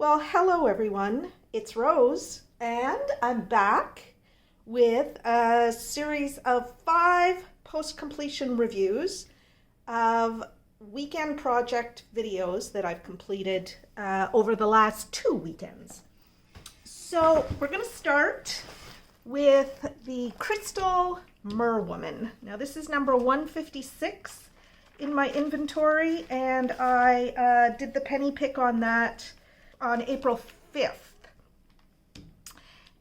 Well, hello everyone. It's Rose, and I'm back with a series of 5 post-completion reviews of weekend project videos that I've completed over the last 2 weekends. So we're going to start with the Crystal Mer Woman. Now this is number 156 in my inventory, and I did the penny pick on that on April 5th.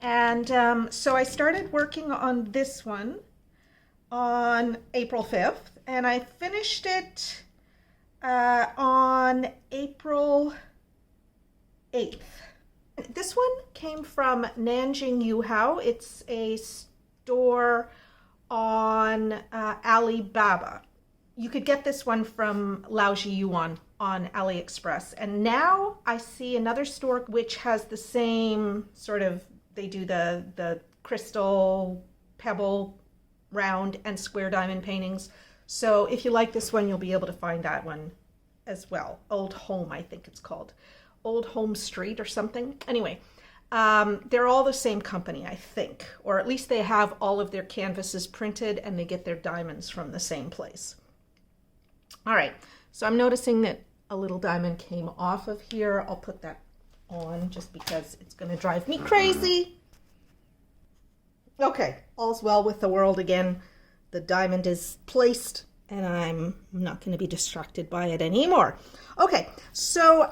And so I started working on this one on April 5th, and I finished it on April 8th. This one came from Nanjing Yuhao. It's a store on Alibaba. You could get this one from Laoji Yuan on AliExpress. And now I see another store which has the same sort of, they do the crystal, pebble, round, and square diamond paintings. So if you like this one, you'll be able to find that one as well. Old Home, I think it's called. Old Home Street or something. Anyway, they're all the same company, I think. Or at least they have all of their canvases printed and they get their diamonds from the same place. All right, so I'm noticing that a little diamond came off of here. I'll put that on just because it's going to drive me crazy. Okay, all's well with the world again. The diamond is placed and I'm not going to be distracted by it anymore. Okay, so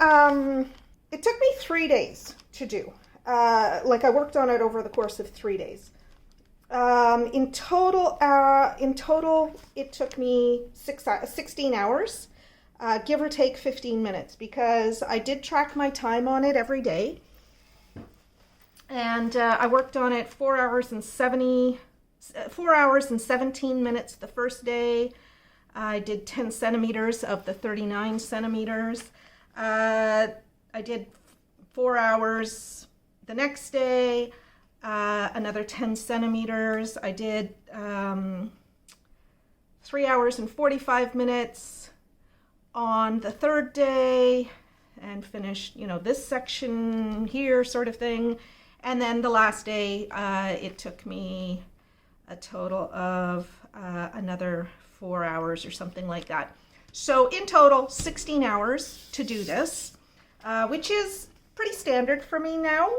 it took me 3 days to do. I worked on it over the course of 3 days. In total, it took me 16 hours, give or take 15 minutes, because I did track my time on it every day. And I worked on it 4 hours and 17 minutes the first day. I did 10 centimeters of the 39 centimeters. I did 4 hours the next day. Another 10 centimeters. I did 3 hours and 45 minutes on the third day and finished, this section here sort of thing. And then the last day, it took me a total of another 4 hours or something like that. So in total, 16 hours to do this, which is pretty standard for me now.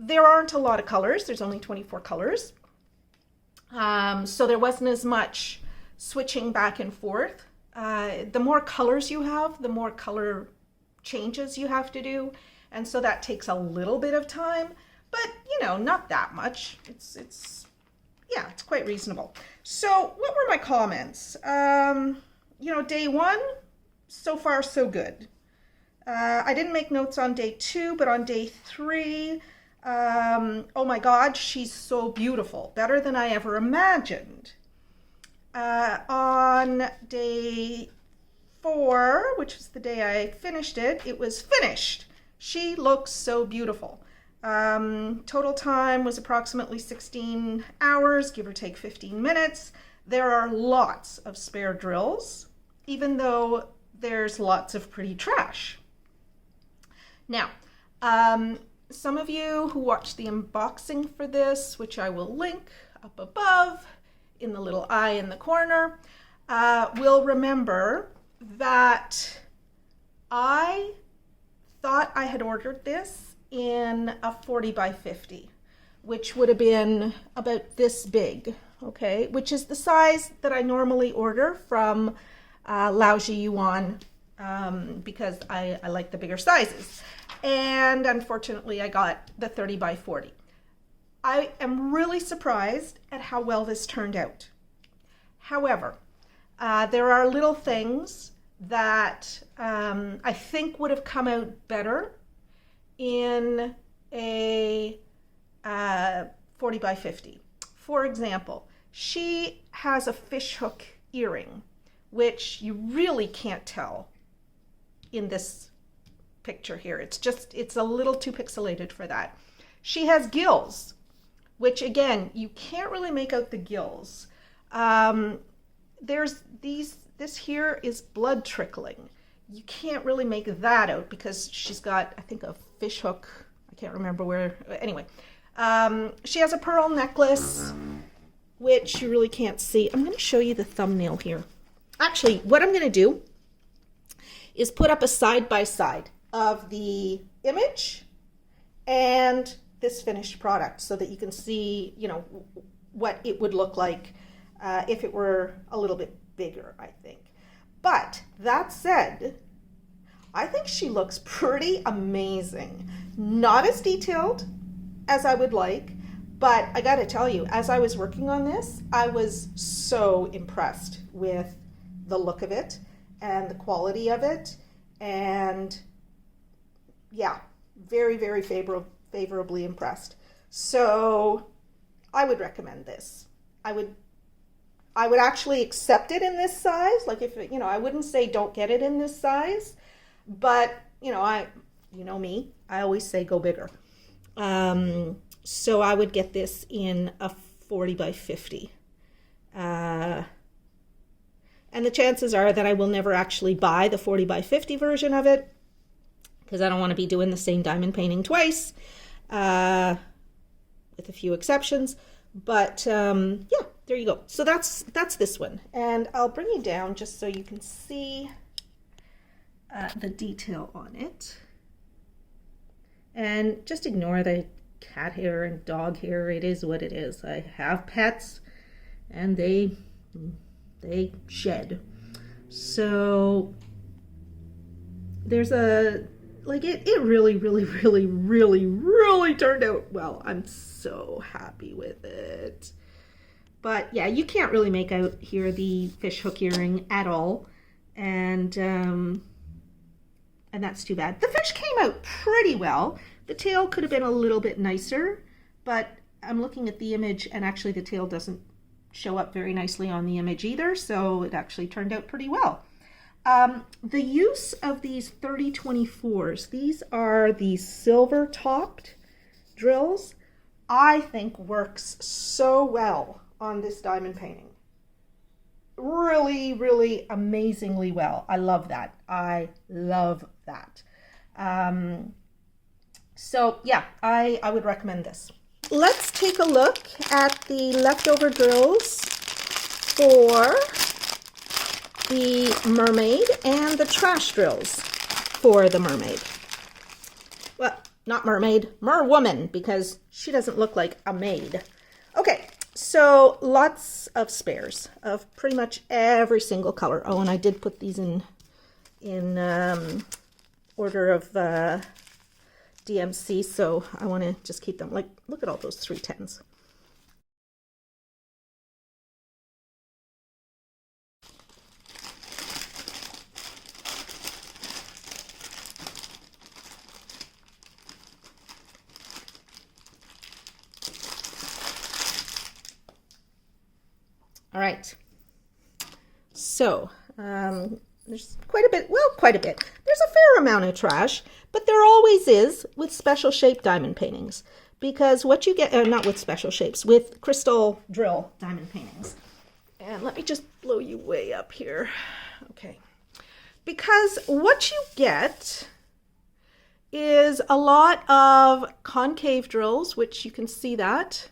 There aren't a lot of colors. There's only 24 colors. So there wasn't as much switching back and forth. The more colors you have, the more color changes you have to do. And so that takes a little bit of time, but not that much. It's quite reasonable. So what were my comments? Day 1, so far so good. I didn't make notes on day 2, but on day 3, oh my God, she's so beautiful. Better than I ever imagined. On day 4, which was the day I finished it, it was finished. She looks so beautiful. Total time was approximately 16 hours, give or take 15 minutes. There are lots of spare drills, even though there's lots of pretty trash. Now, some of you who watched the unboxing for this, which I will link up above in the little eye in the corner, will remember that I thought I had ordered this in a 40 by 50, which would have been about this big, okay, which is the size that I normally order from Laoji Yuan, because I like the bigger sizes. And unfortunately, I got the 30 by 40. I am really surprised at how well this turned out. However, there are little things that I think would have come out better in a 40 by 50. For example, she has a fishhook earring, which you really can't tell in this picture here. It's a little too pixelated for that. She has gills, which again, you can't really make out the gills. This here is blood trickling. you can't really make that out because she's got, I think, a fish hook. I can't remember where. Anyway, she has a pearl necklace, which you really can't see. I'm going to show you the thumbnail here. Actually, what I'm going to do is put up a side-by-side of the image and this finished product so that you can see, you know, what it would look like if it were a little bit bigger, I think. But that said, I think she looks pretty amazing. Not as detailed as I would like, but I gotta tell you, as I was working on this, I was so impressed with the look of it and the quality of it. And yeah, very, very favorably impressed. So I would recommend this. I would actually accept it in this size. Like if, you know, I wouldn't say don't get it in this size, but you know me, I always say go bigger. So I would get this in a 40 by 50. And the chances are that I will never actually buy the 40 by 50 version of it because I don't want to be doing the same diamond painting twice, with a few exceptions. But yeah, there you go. So that's this one. And I'll bring you down just so you can see the detail on it. And just ignore the cat hair and dog hair. It is what it is. I have pets and they shed. So there's a, like it really turned out well. I'm so happy with it. But yeah, you can't really make out here the fish hook earring at all. And that's too bad. The fish came out pretty well. The tail could have been a little bit nicer, but I'm looking at the image and actually the tail doesn't show up very nicely on the image either, so it actually turned out pretty well. The use of these 3024s, these are the silver topped drills, I think works so well on this diamond painting. Really amazingly well. I love that. I love that. So yeah, I would recommend this. Let's take a look at the leftover drills for the mermaid and the trash drills for the mermaid. Well, not mermaid, Mer Woman, because she doesn't look like a maid. Okay, so lots of spares of pretty much every single color. Oh, and I did put these in order of DMC, so I want to just keep them. Like, look at all those 310s. All right, so there's quite a bit, well, quite a bit. There's a fair amount of trash, but there always is with special shape diamond paintings, because what you get, not with special shapes, with crystal drill diamond paintings. And let me just blow you way up here. Okay, because what you get is a lot of concave drills, which you can see that.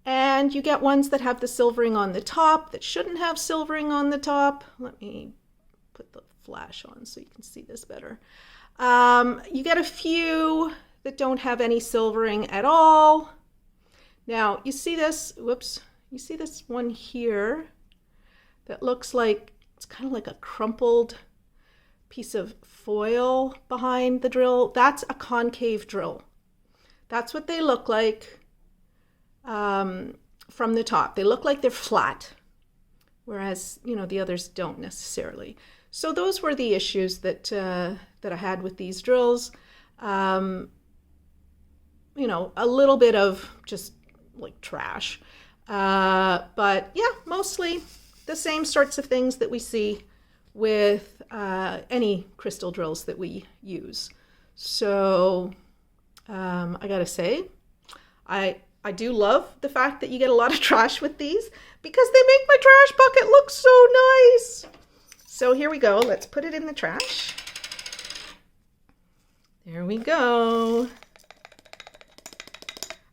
And you get ones that have the silvering on the top that shouldn't have silvering on the top. Let me put the flash on so you can see this better. You get a few that don't have any silvering at all. Now you see this, whoops, you see this one here that looks like, it's kind of like a crumpled piece of foil behind the drill. That's a concave drill. That's what they look like. From the top. They look like they're flat, whereas, you know, the others don't necessarily. So those were the issues that that I had with these drills. You know, a little bit of just like trash. But yeah, mostly the same sorts of things that we see with any crystal drills that we use. So I gotta say, I do love the fact that you get a lot of trash with these because they make my trash bucket look so nice. So here we go. Let's put it in the trash. There we go.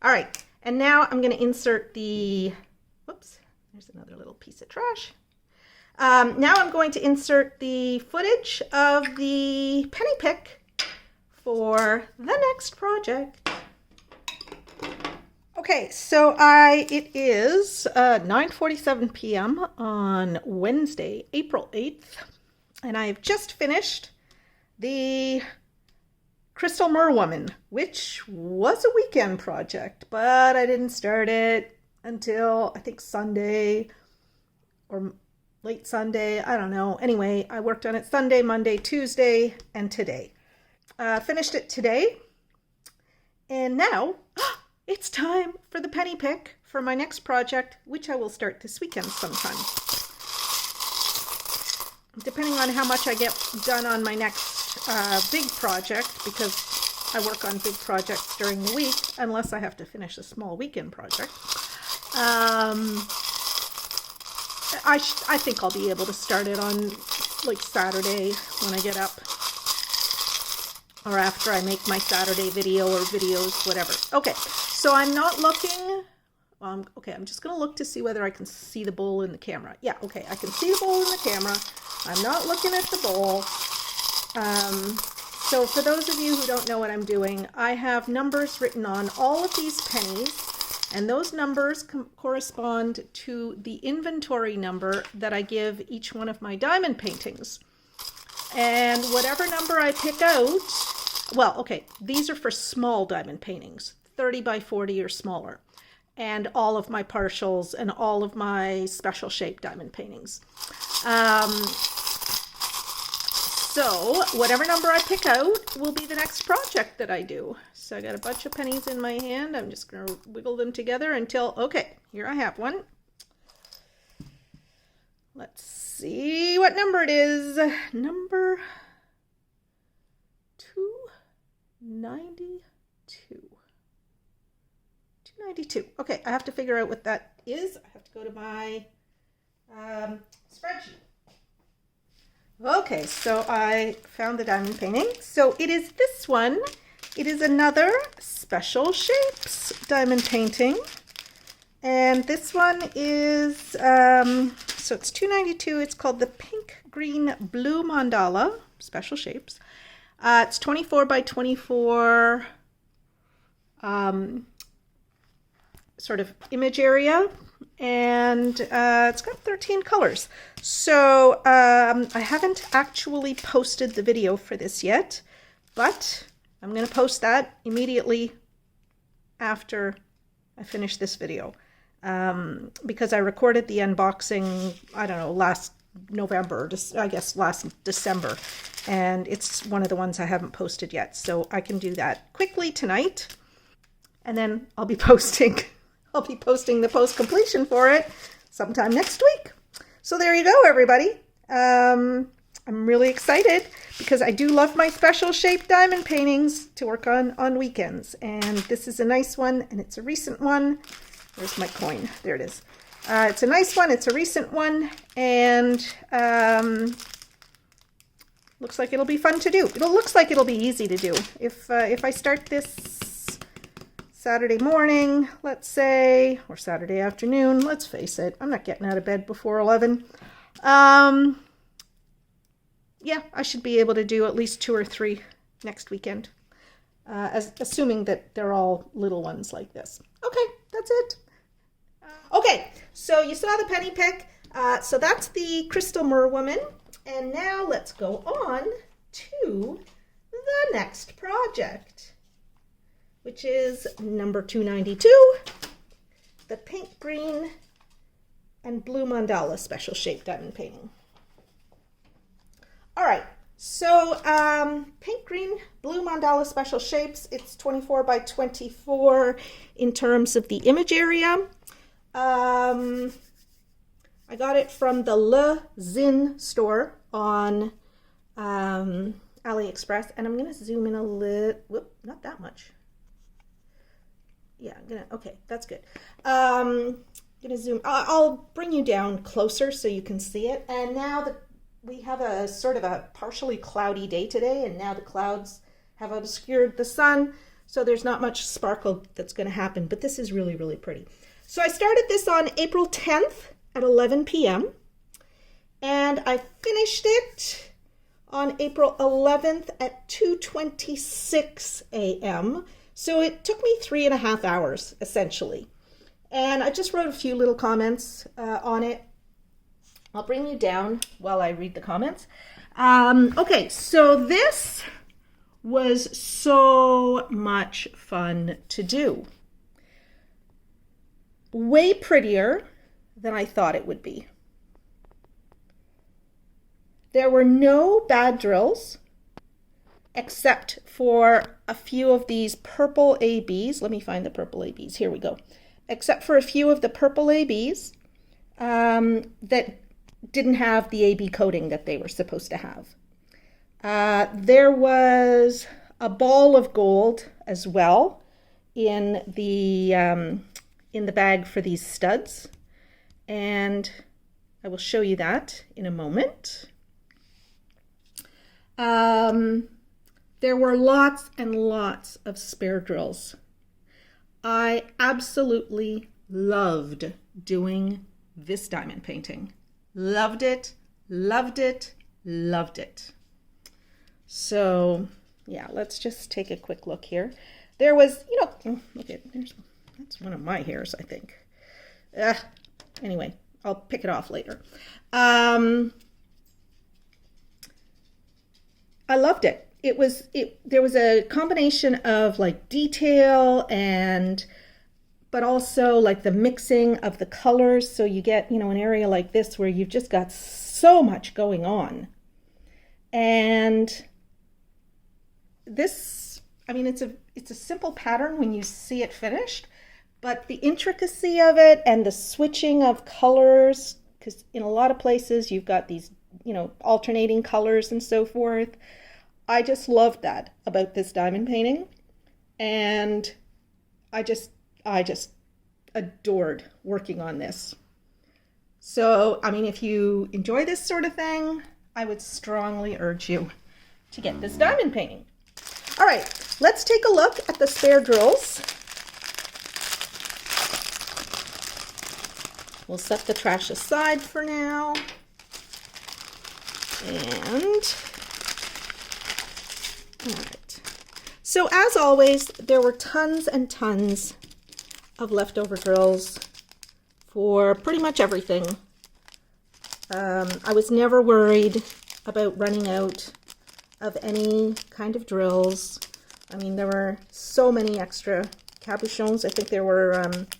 All right, and now I'm going to insert the, whoops, there's another little piece of trash. Now I'm going to insert the footage of the penny pick for the next project. Okay, so it is 9:47 p.m. on Wednesday, April 8th, and I've just finished the Crystal Mer Woman, which was a weekend project, but I didn't start it until I think Sunday or late Sunday. I don't know. Anyway, I worked on it Sunday, Monday, Tuesday, and today. Finished it today, and now it's time for the penny pick for my next project, which I will start this weekend sometime. Depending on how much I get done on my next big project, because I work on big projects during the week, unless I have to finish a small weekend project. I think I'll be able to start it on like Saturday when I get up, or after I make my Saturday video or videos, whatever. Okay, so I'm not looking. Okay, I'm just going to look to see whether I can see the bowl in the camera. Yeah, okay, I can see the bowl in the camera. I'm not looking at the bowl. So for those of you who don't know what I'm doing, I have numbers written on all of these pennies, and those numbers correspond to the inventory number that I give each one of my diamond paintings. And whatever number I pick out, well, okay, these are for small diamond paintings, 30 by 40 or smaller, and all of my partials and all of my special shape diamond paintings. So whatever number I pick out will be the next project that I do. So I got a bunch of pennies in my hand. I'm just going to wiggle them together until, okay, here I have one. Let's see what number it is. Number 292. 292. Okay, I have to figure out what that is. I have to go to my spreadsheet. Okay, so I found the diamond painting. So it is this one. It is another Special Shapes diamond painting. And this one is, so it's 292. It's called the Pink, Green, Blue Mandala, Special Shapes. It's 24 by 24 sort of image area. And it's got 13 colors. So I haven't actually posted the video for this yet, but I'm going to post that immediately after I finish this video, because I recorded the unboxing, I don't know, last November, I guess last December, and it's one of the ones I haven't posted yet. So I can do that quickly tonight, and then I'll be posting the post-completion for it sometime next week. So there you go, everybody. I'm really excited because I do love my special shape diamond paintings to work on weekends. And this is a nice one, and it's a recent one. Where's my coin? There it is. It's a nice one. It's a recent one, and looks like it'll be fun to do. It looks like it'll be easy to do. If I start this Saturday morning, let's say, or Saturday afternoon, let's face it, I'm not getting out of bed before 11. Yeah, I should be able to do at least 2 or 3 next weekend, assuming that they're all little ones like this. Okay, that's it. Okay, so you saw the penny pick. So that's the Crystal Mer Woman. And now let's go on to the next project, which is number 292, the Pink, Green, and Blue Mandala Special Shape Diamond Painting. All right, so Pink, Green, Blue Mandala Special Shapes, it's 24 by 24 in terms of the image area. I got it from the Le Zin store on AliExpress, and I'm going to zoom in a little, whoop, not that much. Yeah, okay, that's good. I'm going to zoom, I'll bring you down closer so you can see it. And now we have a sort of a partially cloudy day today, and now the clouds have obscured the sun, so there's not much sparkle that's going to happen, but this is really, really pretty. So I started this on April 10th at 11 p.m. and I finished it on April 11th at 2:26 a.m. So it took me 3.5 hours, essentially. And I just wrote a few little comments on it. I'll bring you down while I read the comments. Okay, so this was so much fun to do. Way prettier than I thought it would be. There were no bad drills except for a few of these purple ABs. Let me find the purple ABs. Here we go. Except for a few of the purple ABs that didn't have the AB coating that they were supposed to have. There was a ball of gold as well in the bag for these studs, and I will show you that in a moment. There were lots and lots of spare drills. I absolutely loved doing this diamond painting. Loved it, loved it, loved it. So yeah, let's just take a quick look here. There was, look at, that's one of my hairs, I think. Anyway, I'll pick it off later. I loved it. There was a combination of like detail but also like the mixing of the colors. So you get, an area like this where you've just got so much going on. And this, it's a simple pattern when you see it finished, but the intricacy of it and the switching of colors, because in a lot of places you've got these, alternating colors and so forth. I just loved that about this diamond painting, and I just adored working on this. So, if you enjoy this sort of thing, I would strongly urge you to get this diamond painting. All right, let's take a look at the spare drills. We'll set the trash aside for now. And all right. So as always, there were tons and tons of leftover drills for pretty much everything. I was never worried about running out of any kind of drills. There were so many extra cabochons. I think there were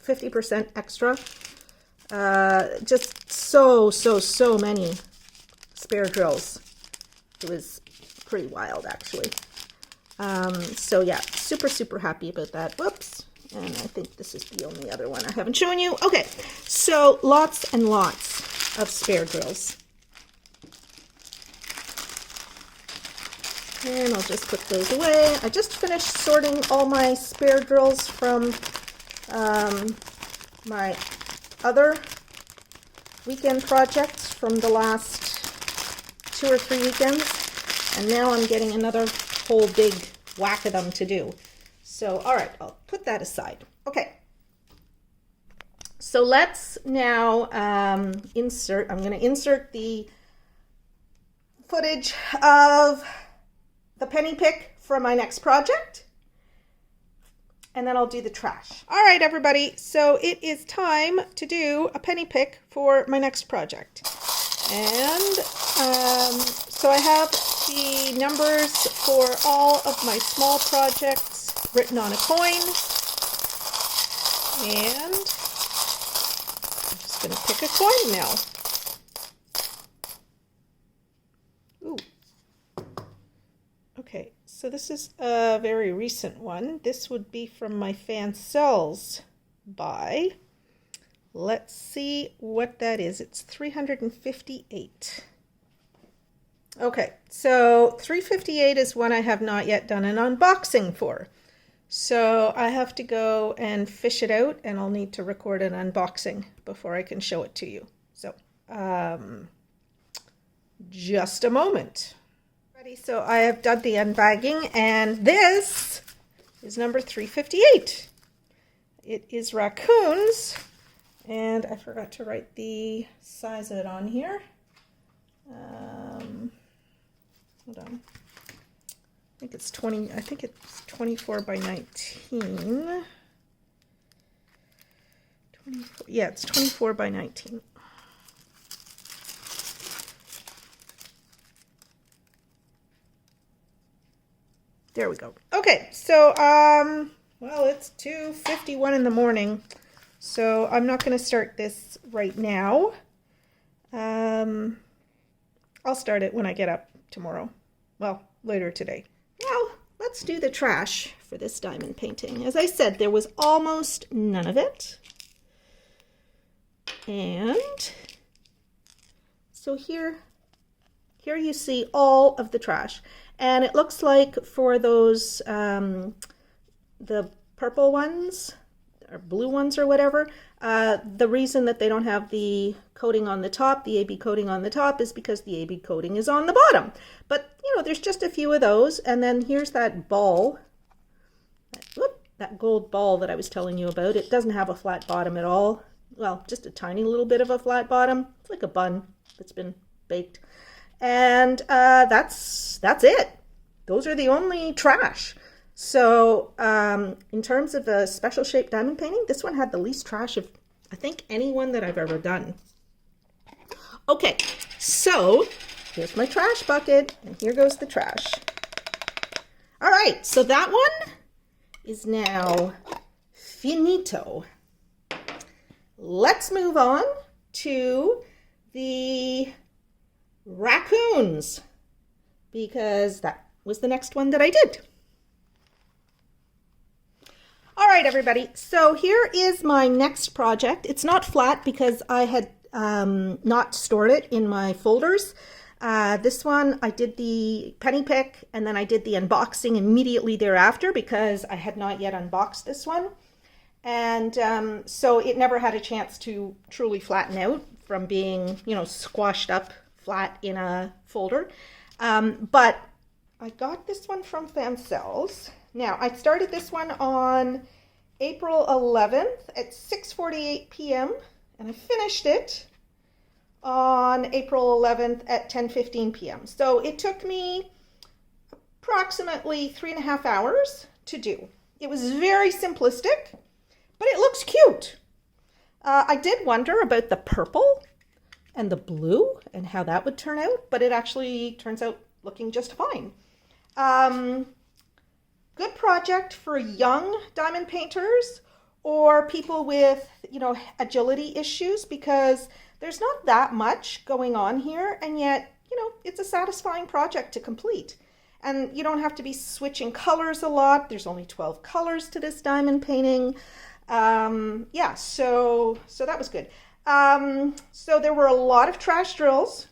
50% extra. Just so many spare drills. It was pretty wild, actually. So yeah, super happy about that. Whoops. And I think this is the only other one I haven't shown you. Okay, so lots and lots of spare drills. And I'll just put those away. I just finished sorting all my spare drills from my other weekend projects from the last 2 or 3 weekends. And now I'm getting another whole big whack of them to do. So, all right, I'll put that aside. Okay. So let's now insert, I'm going to insert the footage of the penny pick for my next project. And then I'll do the trash. All right, everybody. So it is time to do a penny pick for my next project. And so I have the numbers for all of my small projects written on a coin. And I'm just going to pick a coin now. Ooh. Okay, so this is a very recent one. This would be from my Fancels buy. Let's see what that is. It's 358. Okay, so 358 is one I have not yet done an unboxing for. So I have to go and fish it out, and I'll need to record an unboxing before I can show it to you. So just a moment. So I have done the unbagging, and this is number 358. It is raccoons, and I forgot to write the size of it on here. Hold on. I think it's 24 by 19. 24, yeah, it's 24 by 19. There we go. Okay, so, well, it's 2:51 in the morning, so I'm not going to start this right now. I'll start it when I get up tomorrow. Well, later today. Now, let's do the trash for this diamond painting. As I said, there was almost none of it. And so here you see all of the trash. And it looks like for those, the purple ones, or blue ones or whatever, the reason that they don't have the coating on the top, the AB coating on the top, is because the AB coating is on the bottom. But, you know, there's just a few of those. And then here's that ball, that gold ball that I was telling you about. It doesn't have a flat bottom at all. Well, just a tiny little bit of a flat bottom. It's like a bun that's been baked. And that's it. Those are the only trash. So in terms of a special shaped diamond painting, this one had the least trash of, I think, any one that I've ever done. Okay, so here's my trash bucket, and here goes the trash. All right, so that one is now finito. Let's move on to the raccoons, because that was the next one that I did. All right, everybody. So here is my next project. It's not flat because I had not stored it in my folders. This one, I did the penny pick, and then I did the unboxing immediately thereafter because I had not yet unboxed this one. And so it never had a chance to truly flatten out from being, you know, squashed up flat in a folder. But I got this one from Fancels. Now, I started this one on April 11th at 6:48 p.m. and I finished it on April 11th at 10:15 p.m. So it took me approximately 3.5 hours to do. It was very simplistic, but it looks cute. I did wonder about the purple and the blue and how that would turn out, but it actually turns out looking just fine. Good project for young diamond painters or people with, you know, agility issues, because there's not that much going on here, and yet, you know, it's a satisfying project to complete. And you don't have to be switching colors a lot. There's only 12 colors to this diamond painting. Yeah, so that was good. So there were a lot of trash drills,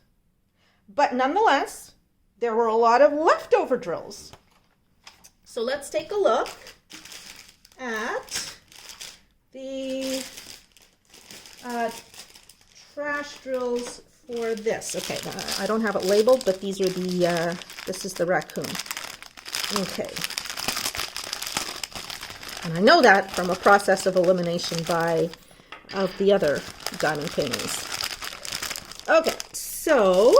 but nonetheless, there were a lot of leftover drills. So let's take a look at the trash drills for this. Okay, I don't have it labeled, but these are the, this is the raccoon. Okay. And I know that from a process of elimination of the other diamond paintings. Okay, so,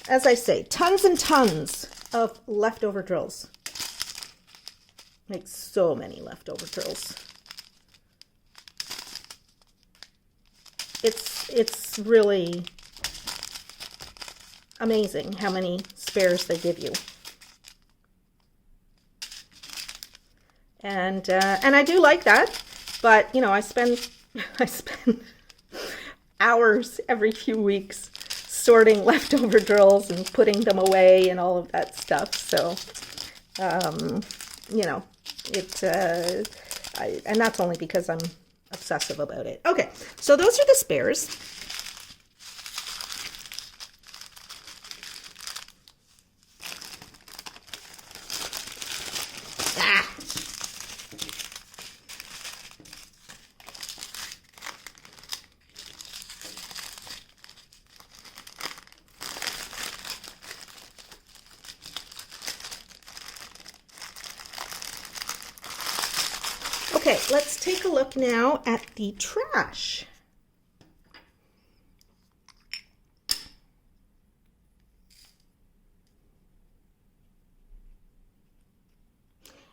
as I say, tons and tons of leftover drills. Like so many leftover drills. It's really amazing how many spares they give you. And I do like that, but you know, I spend hours every few weeks sorting leftover drills and putting them away and all of that stuff. So, you know, and that's only because I'm obsessive about it. Okay, so those are the spares. Okay, let's take a look now at the trash.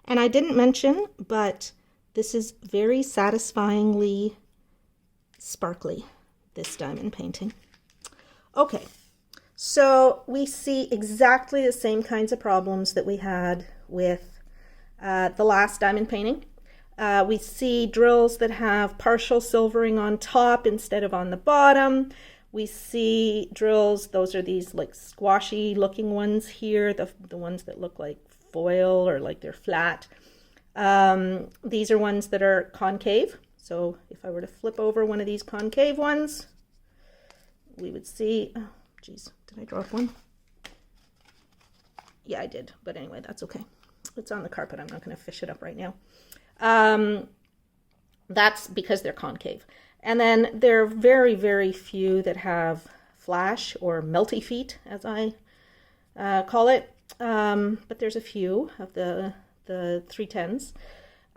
And I didn't mention, but this is very satisfyingly sparkly, this diamond painting. Okay, so we see exactly the same kinds of problems that we had with the last diamond painting. We see drills that have partial silvering on top instead of on the bottom. We see drills, those are these like squashy looking ones here, the ones that look like foil or like they're flat. These are ones that are concave. So if I were to flip over one of these concave ones, we would see, oh geez, did I drop one? Yeah, I did, but anyway, that's okay. It's on the carpet. I'm not going to fish it up right now. That's because they're concave. And then there are very, very few that have flash or melty feet, as I call it. But there's a few of the 310s.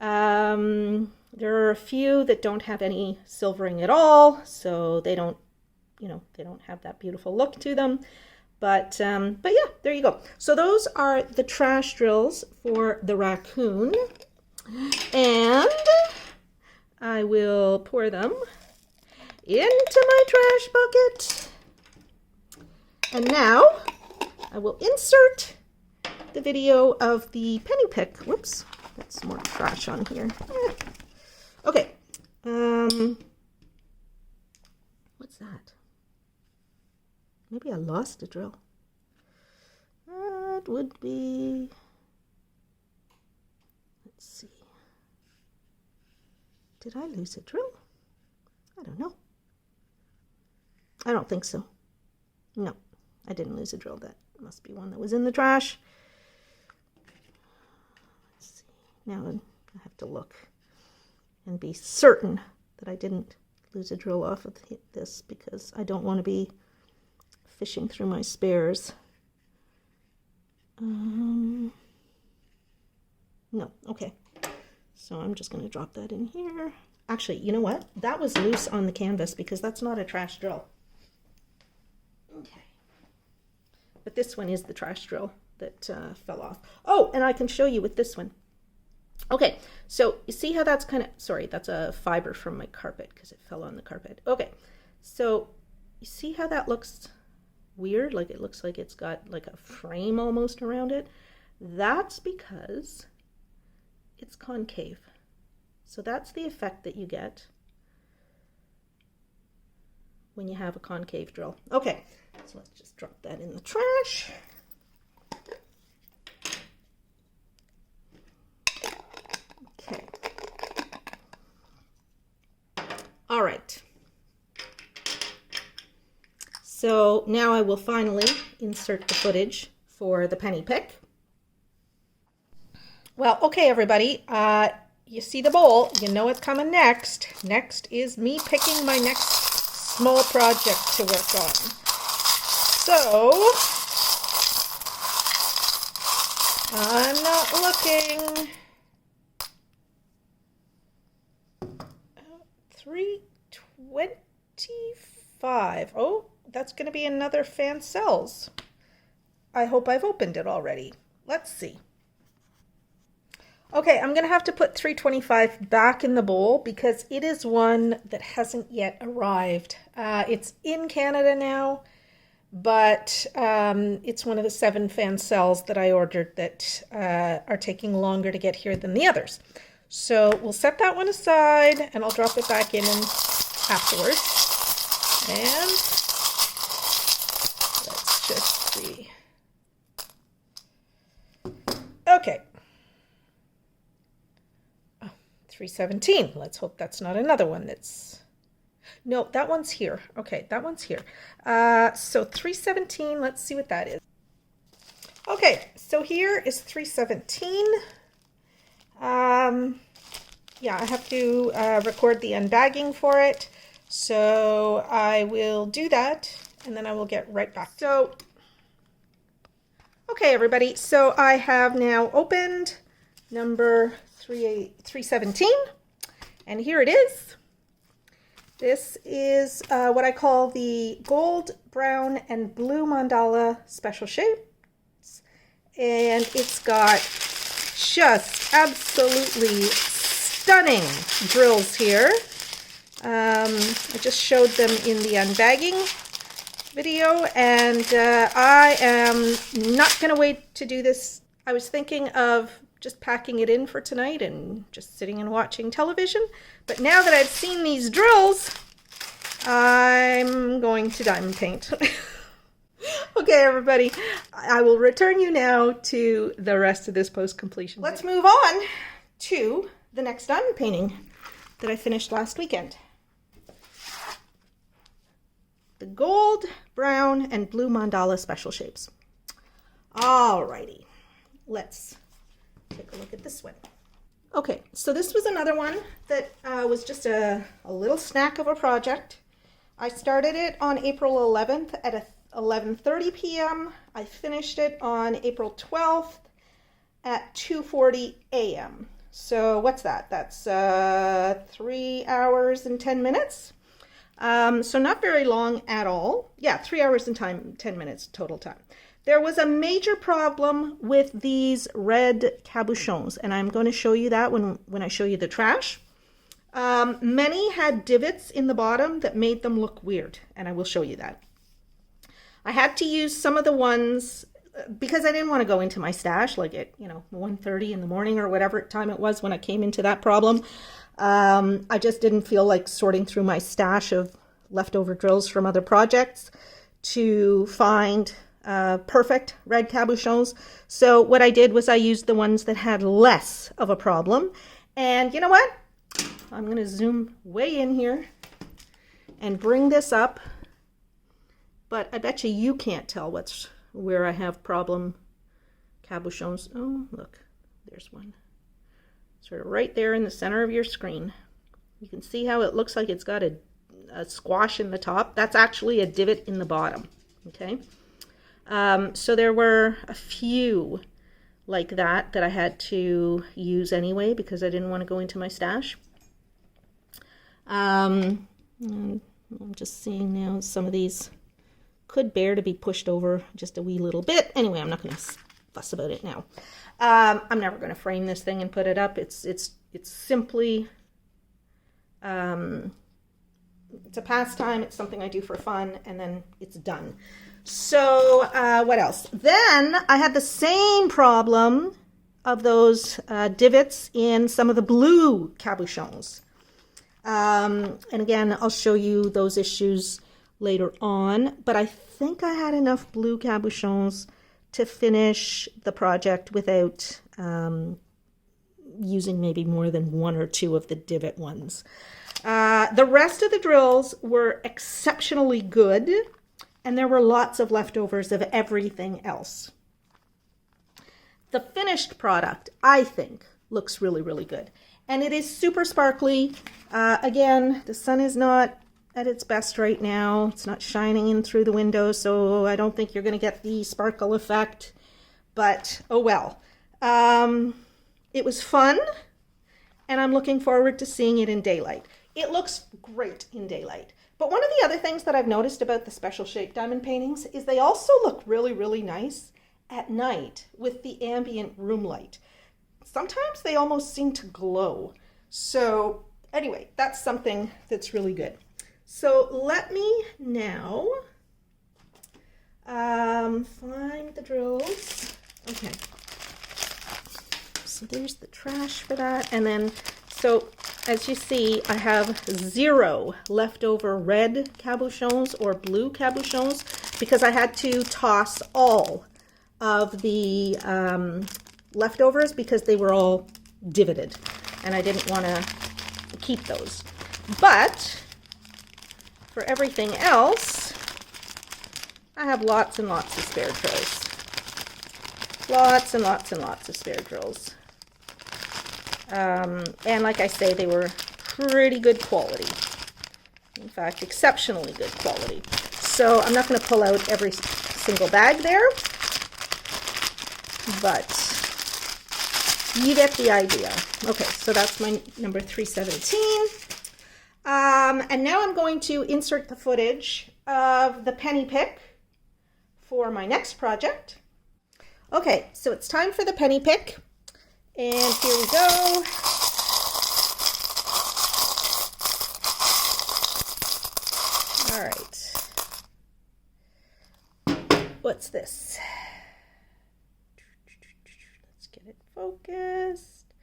There are a few that don't have any silvering at all, so they don't, they don't have that beautiful look to them. But yeah, there you go. So those are the trash drills for the raccoon. And I will pour them into my trash bucket. And now I will insert the video of the penny pick. Whoops, that's more trash on here. Okay. What's that? Maybe I lost a drill. That would be, let's see. Did I lose a drill? I don't know. I don't think so. No, I didn't lose a drill. That must be one that was in the trash. Let's see. Now I have to look and be certain that I didn't lose a drill off of this, because I don't want to be fishing through my spares. No, okay. So I'm just going to drop that in here. Actually, you know what? That was loose on the canvas because that's not a trash drill. Okay. But this one is the trash drill that fell off. Oh, and I can show you with this one. Okay, so you see how that's kind of, sorry, that's a fiber from my carpet because it fell on the carpet. Okay, so you see how that looks weird? Like it looks like it's got like a frame almost around it. That's because it's concave. So that's the effect that you get when you have a concave drill. Okay, so let's just drop that in the trash. Okay. All right. So now I will finally insert the footage for the penny pick. Well, okay, everybody. You see the bowl. You know what's coming next. Next is me picking my next small project to work on. So I'm not looking. 325. Oh, that's going to be another fan cells. I hope I've opened it already. Let's see. Okay, I'm going to have to put 325 back in the bowl because it is one that hasn't yet arrived. It's in Canada now, but it's one of the 7 fan cells that I ordered that are taking longer to get here than the others. So we'll set that one aside and I'll drop it back in afterwards. And let's just see. Okay. 317. Let's hope that's not another one that's... No, that one's here. Okay, that one's here. So 317, let's see what that is. Okay, so here is 317. Yeah, I have to record the unbagging for it. So I will do that and then I will get right back. So, okay, everybody. So I have now opened number 317. And here it is. This is what I call the gold, brown, and blue mandala special shapes. And it's got just absolutely stunning drills here. I just showed them in the unbagging video, and I am not going to wait to do this. I was thinking of just packing it in for tonight and just sitting and watching television. But now that I've seen these drills, I'm going to diamond paint. Okay, everybody, I will return you now to the rest of this post-completion. Let's move on to the next diamond painting that I finished last weekend. The gold, brown, and blue mandala special shapes. Alrighty, let's take a look at this one. Okay, so this was another one that was just a little snack of a project. I started it on April 11th at 11:30 p.m. I finished it on April 12th at 2:40 a.m. So what's that? That's 3 hours and 10 minutes. So not very long at all. Yeah, 3 hours and 10 minutes total time. There was a major problem with these red cabochons, and I'm going to show you that when I show you the trash. Many had divots in the bottom that made them look weird, and I will show you that. I had to use some of the ones because I didn't want to go into my stash like at 1:30 in the morning or whatever time it was when I came into that problem. I just didn't feel like sorting through my stash of leftover drills from other projects to find perfect red cabochons. So what I did was I used the ones that had less of a problem. And you know what? I'm going to zoom way in here and bring this up. But I bet you can't tell where I have problem cabochons. Oh, look, there's one. Sort of right there in the center of your screen. You can see how it looks like it's got a squash in the top. That's actually a divot in the bottom. Okay. So there were a few like that I had to use anyway because I didn't want to go into my stash. I'm just seeing now some of these could bear to be pushed over just a wee little bit. Anyway, I'm not going to fuss about it now. I'm never going to frame this thing and put it up. It's simply it's a pastime. It's something I do for fun, and then it's done. So what else? Then I had the same problem of those divots in some of the blue cabochons. And again, I'll show you those issues later on, but I think I had enough blue cabochons to finish the project without using maybe more than one or two of the divot ones. The rest of the drills were exceptionally good, and there were lots of leftovers of everything else. The finished product, I think, looks really, really good. And it is super sparkly. Again, the sun is not at its best right now. It's not shining in through the window, so I don't think you're going to get the sparkle effect. But, oh well. It was fun, and I'm looking forward to seeing it in daylight. It looks great in daylight. But one of the other things that I've noticed about the special shape diamond paintings is they also look really, really nice at night with the ambient room light. Sometimes they almost seem to glow. So anyway, that's something that's really good. So let me now find the drills. Okay. So there's the trash for that. And then, so as you see, I have 0 leftover red cabochons or blue cabochons because I had to toss all of the leftovers because they were all divoted and I didn't want to keep those. But for everything else, I have lots and lots of spare drills. Lots and lots and lots of spare drills. And like I say, they were pretty good quality. In fact, exceptionally good quality. So I'm not going to pull out every single bag there, but You get the idea. Okay, so that's my number 317. And now I'm going to insert the footage of the penny pick for my next project. Okay, so it's time for the penny pick. And here we go. All right. What's this? Let's get it focused.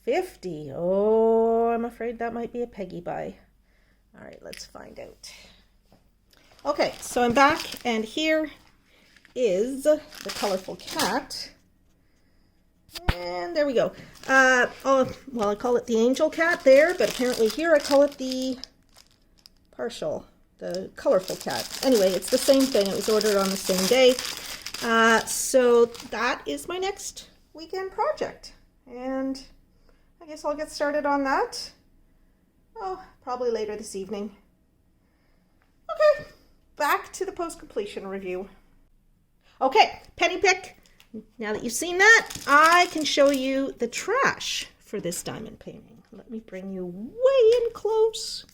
50. Oh, I'm afraid that might be a Peggy buy. All right, let's find out. Okay, so I'm back, and here is the colorful cat. And there we go. Well, I call it the angel cat there, but apparently here I call it the colorful cat. Anyway, it's the same thing. It was ordered on the same day. So that is my next weekend project. And I guess I'll get started on that. Oh, probably later this evening. Okay, back to the post-completion review. Okay, penny pick. Now that you've seen that, I can show you the trash for this diamond painting. Let me bring you way in close.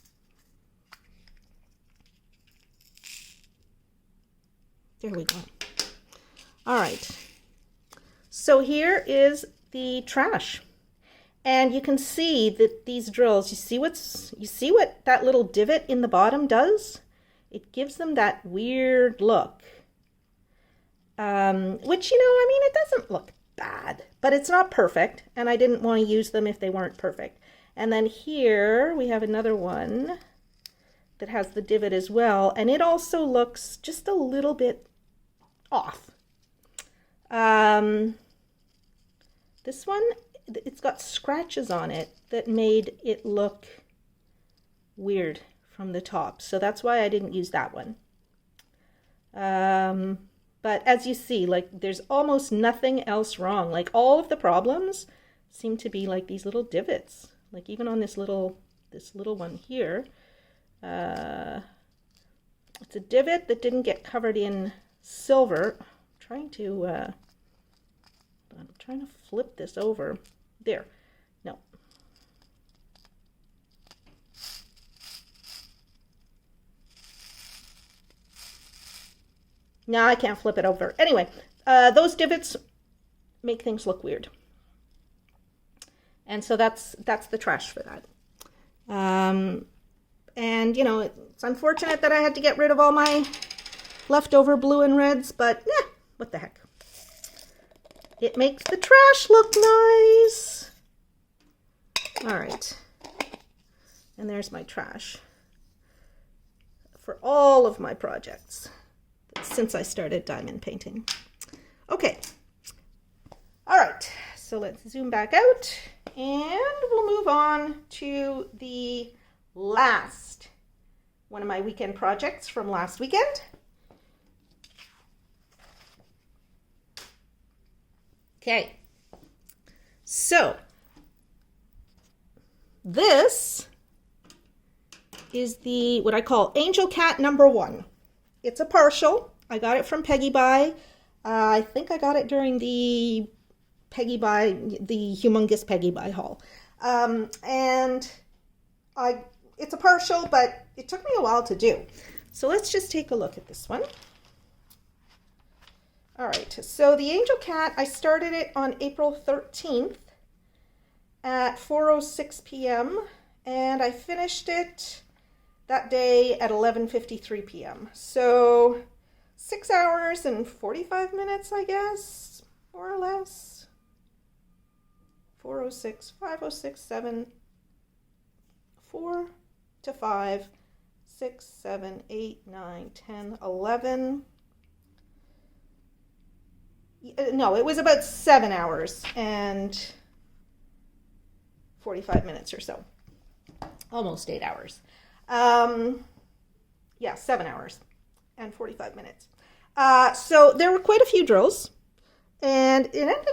There we go. All right. So here is the trash. And you can see that these drills, you see what that little divot in the bottom does? It gives them that weird look. Which, I mean, it doesn't look bad, but it's not perfect. And I didn't want to use them if they weren't perfect. And then here we have another one that has the divot as well. And it also looks just a little bit off. This one, it's got scratches on it that made it look weird from the top. So that's why I didn't use that one. But as you see, like, there's almost nothing else wrong. Like, all of the problems seem to be like these little divots. Like, even on this little one here, it's a divot that didn't get covered in silver. I'm trying to flip this over. There. No. No, I can't flip it over. Anyway, those divots make things look weird. And so that's the trash for that. And, it's unfortunate that I had to get rid of all my leftover blue and reds, but what the heck. It makes the trash look nice. All right. And there's my trash for all of my projects since I started diamond painting. Okay. All right. So let's zoom back out and we'll move on to the last one of my weekend projects from last weekend. Okay, so this is what I call Angel Cat number 1. It's a partial. I got it from Peggy Buy. I think I got it during the humongous Peggy Buy haul. It's a partial, but it took me a while to do. So let's just take a look at this one. All right, so the Angel Cat, I started it on April 13th at 4:06 p.m. and I finished it that day at 11:53 p.m. So 6 hours and 45 minutes, I guess, more or less. 4:06, 5:06, 7, 4 to 5, 6, 7, 8, 9, 10, 11. No, it was about 7 hours and 45 minutes or so. Almost 8 hours. 7 hours and 45 minutes. So there were quite a few drills, and it ended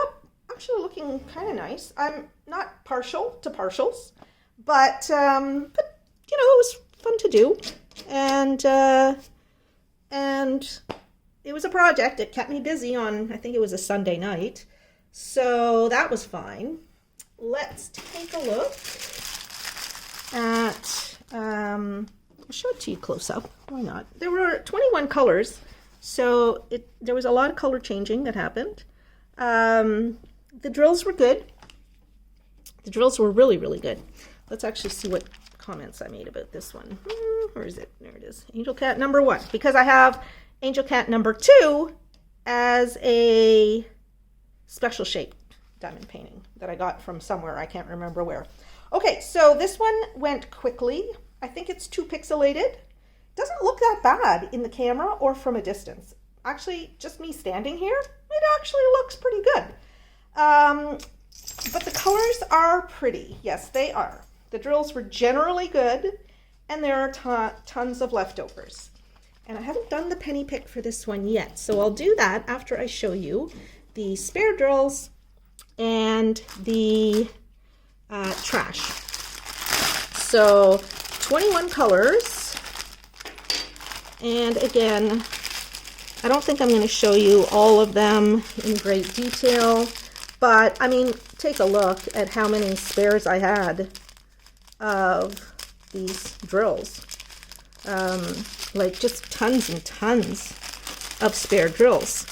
up actually looking kind of nice. I'm not partial to partials, but it was fun to do, and it was a project. It kept me busy on, I think it was a Sunday night. So that was fine. Let's take a look at, I'll show it to you close up. Why not? There were 21 colors, so there was a lot of color changing that happened. The drills were good. The drills were really, really good. Let's actually see what comments I made about this one. Where is it? There it is. Angel Cat number 1, because I have Angel Cat number 2 as a special shape diamond painting that I got from somewhere. I can't remember where. Okay, so this one went quickly. I think it's too pixelated. Doesn't look that bad in the camera or from a distance. Actually, just me standing here, it actually looks pretty good. But the colors are pretty. Yes, they are. The drills were generally good, and there are tons of leftovers. And I haven't done the penny pick for this one yet, so I'll do that after I show you the spare drills and the trash. So 21 colors, and again, I don't think I'm going to show you all of them in great detail, but I mean, take a look at how many spares I had of these drills. Like just tons and tons of spare drills.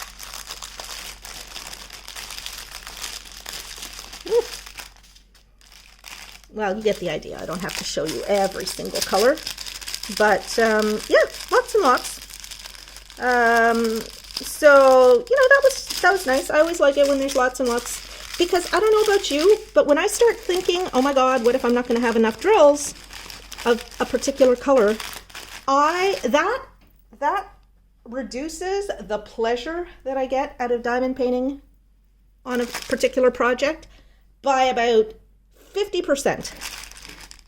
Well, you get the idea. I don't have to show you every single color, but yeah, lots and lots. So you know, that was nice. I always like it when there's lots and lots, because I don't know about you, but when I start thinking, oh my God, what if I'm not going to have enough drills of a particular color, that reduces the pleasure that I get out of diamond painting on a particular project by about 50%.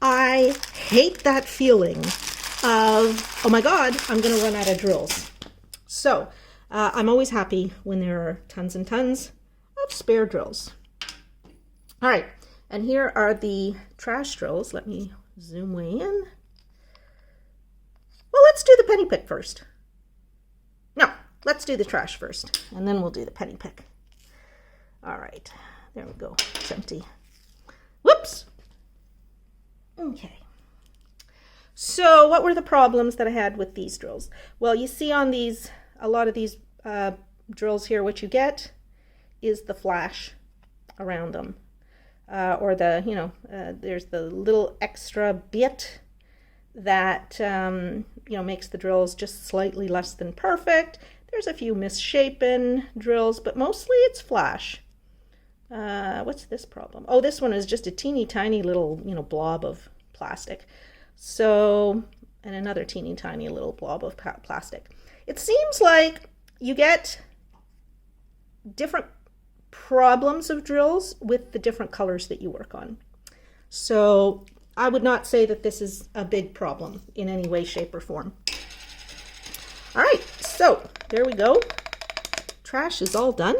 I hate that feeling of, oh my God, I'm going to run out of drills. So I'm always happy when there are tons and tons of spare drills. All right, and here are the trash drills. Let me zoom way in. Well, let's do the penny pick first. No, let's do the trash first, and then we'll do the penny pick. All right, there we go. It's empty. Whoops. Okay. So what were the problems that I had with these drills? Well, you see on these, a lot of these drills here, what you get is the flash around them. Or the, you know, there's the little extra bit that, you know, makes the drills just slightly less than perfect. There's a few misshapen drills, but mostly it's flash. What's this problem? Oh, this one is just a teeny tiny little, you know, blob of plastic. So, and another teeny tiny little blob of plastic. It seems like you get different problems of drills with the different colors that you work on. So I would not say that this is a big problem in any way, shape, or form. All right, so there we go. Trash is all done.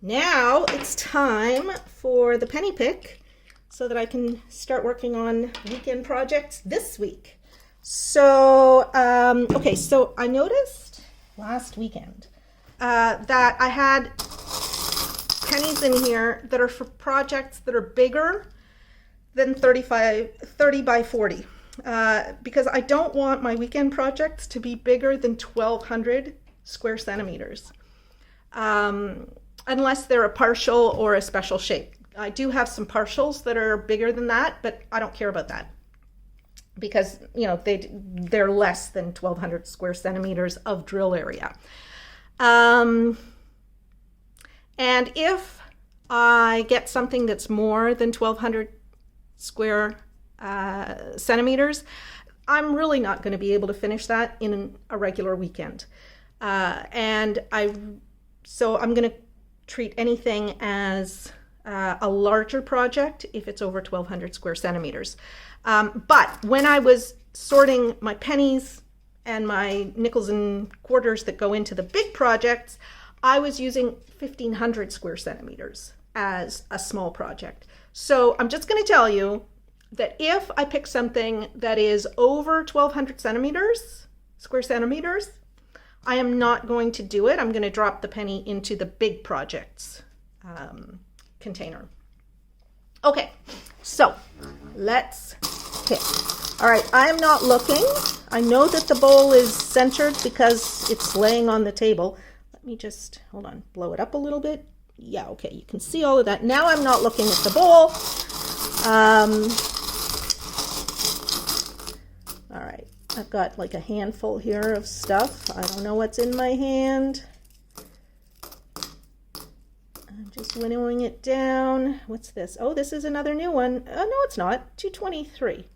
Now it's time for the penny pick so that I can start working on weekend projects this week. So, okay, so I noticed last weekend that I had pennies in here that are for projects that are bigger than 30 by 40. Because I don't want my weekend projects to be bigger than 1,200 square centimeters. Unless they're a partial or a special shape. I do have some partials that are bigger than that, but I don't care about that because, you know, they're less than 1,200 square centimeters of drill area. And if I get something that's more than 1,200 square centimeters, I'm really not going to be able to finish that in a regular weekend. So I'm going to treat anything as a larger project if it's over 1,200 square centimeters. But when I was sorting my pennies and my nickels and quarters that go into the big projects, I was using 1,500 square centimeters as a small project. So I'm just going to tell you that if I pick something that is over 1,200 centimeters, square centimeters. I am not going to do it. I'm going to drop the penny into the big projects container. Okay, so let's pick. All right, I'm not looking. I know that the bowl is centered because it's laying on the table. Let me just, hold on, blow it up a little bit. Yeah, okay, you can see all of that. Now I'm not looking at the bowl. All right, I've got like a handful here of stuff. I don't know what's in my hand. I'm just winnowing it down. What's this? Oh, this is another new one. Oh, no, it's not. 223.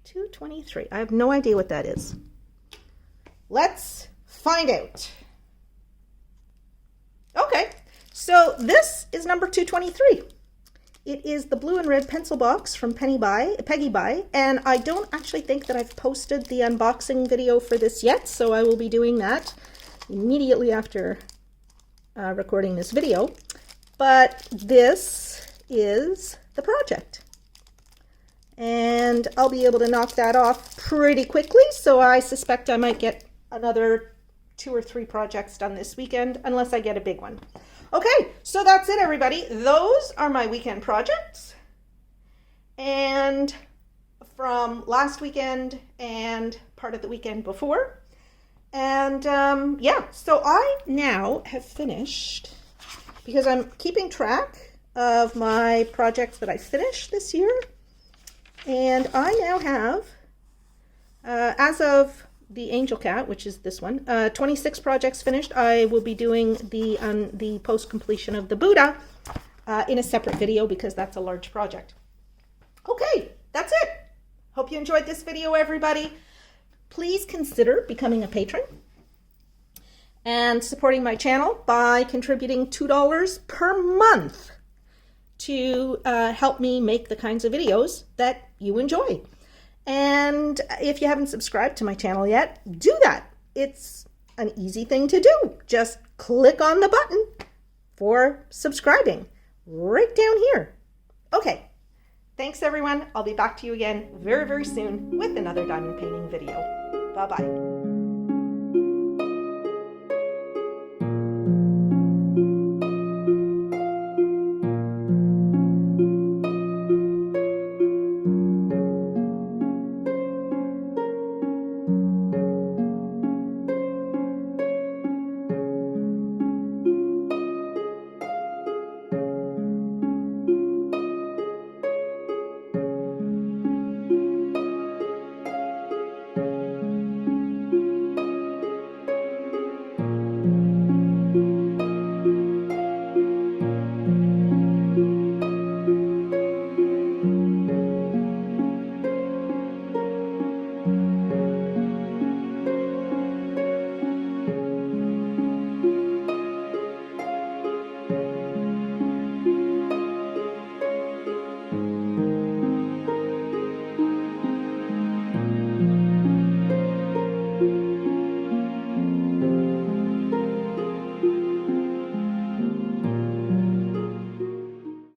223. I have no idea what that is. Let's find out. Okay, so this is number 223. It is the blue and red pencil box from Peggy Buy, and I don't actually think that I've posted the unboxing video for this yet, so I will be doing that immediately after recording this video. But this is the project, and I'll be able to knock that off pretty quickly, so I suspect I might get another 2 or 3 projects done this weekend, unless I get a big one. Okay, so that's it, everybody. Those are my weekend projects, and from last weekend and part of the weekend before. And yeah, so I now have finished, because I'm keeping track of my projects that I finished this year, and I now have, as of the Angel Cat, which is this one, 26 projects finished. I will be doing the post completion of the Buddha in a separate video because that's a large project. Okay, that's it. Hope you enjoyed this video, everybody. Please consider becoming a patron and supporting my channel by contributing $2 per month to help me make the kinds of videos that you enjoy. And if you haven't subscribed to my channel yet, do that. It's an easy thing to do. Just click on the button for subscribing right down here. Okay, thanks everyone. I'll be back to you again very, very soon with another diamond painting video. Bye-bye.